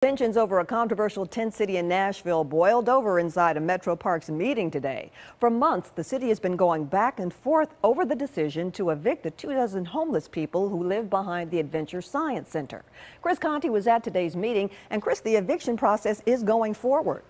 Tensions over a controversial tent city in Nashville boiled over inside a Metro Parks meeting today. For months, the city has been going back and forth over the decision to evict the 2 dozen homeless people who live behind the Adventure Science Center. Chris Conti was at today's meeting, and Chris, the eviction process is going forward.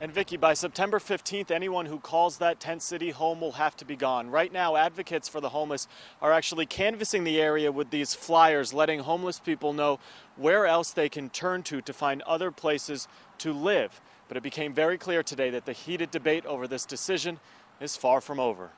And Vicki, by September 15th, anyone who calls that tent city home will have to be gone. Right now, advocates for the homeless are actually canvassing the area with these flyers, letting homeless people know where else they can turn to find other places to live. But it became very clear today that the heated debate over this decision is far from over.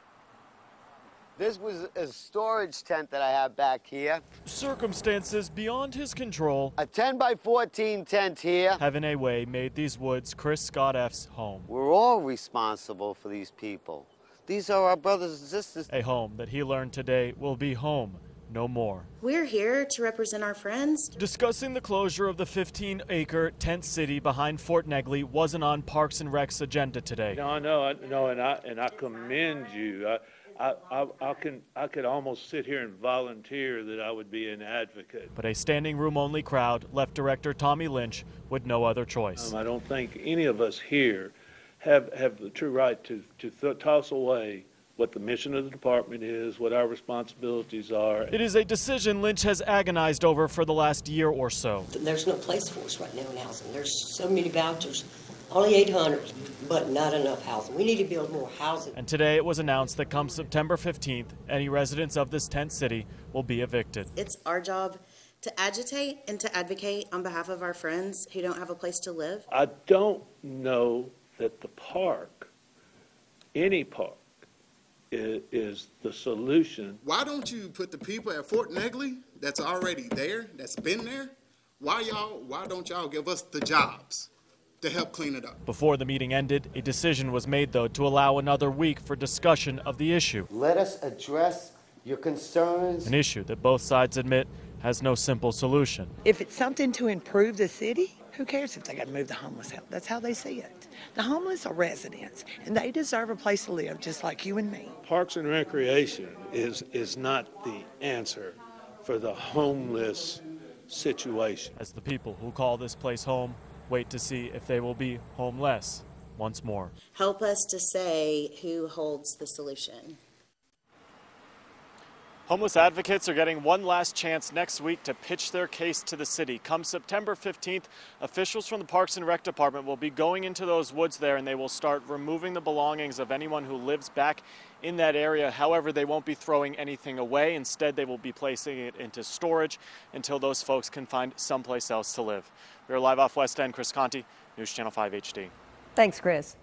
This was a storage tent that I have back here. Circumstances beyond his control. A 10 by 14 tent here. Heaven A. Way made these woods Chris Scott F's home. We're all responsible for these people. These are our brothers and sisters. A home that he learned today will be home no more. We're here to represent our friends. Discussing the closure of the 15-acre tent city behind Fort Negley wasn't on Parks and Rec's agenda today. No, and I commend you. I could almost sit here and volunteer that I would be an advocate. But a standing room only crowd left Director Tommy Lynch with no other choice. I don't think any of us here have the true right to toss away what the mission of the department is, what our responsibilities are. It is a decision Lynch has agonized over for the last year or so. There's no place for us right now in housing. There's so many vouchers, only 800, but not enough housing. We need to build more housing. And today it was announced that come September 15th, any residents of this tent city will be evicted. It's our job to agitate and to advocate on behalf of our friends who don't have a place to live. I don't know that the park, any park, is the solution. Why don't you put the people at Fort Negley that's already there, that's been there, why don't y'all give us the jobs to help clean it up? Before the meeting ended, a decision was made, though, to allow another week for discussion of the issue. Let us address your concerns. An issue that both sides admit has no simple solution. If it's something to improve the city, who cares if they got to move the homeless out? That's how they see it. The homeless are residents, and they deserve a place to live just like you and me. Parks and Recreation is not the answer for the homeless situation. As the people who call this place home wait to see if they will be homeless once more. Help us to say who holds the solution. Homeless advocates are getting one last chance next week to pitch their case to the city. Come September 15th, officials from the Parks and Rec Department will be going into those woods there, and they will start removing the belongings of anyone who lives back in that area. However, they won't be throwing anything away. Instead, they will be placing it into storage until those folks can find someplace else to live. We're live off West End. Chris Conti, News Channel 5 HD. Thanks, Chris.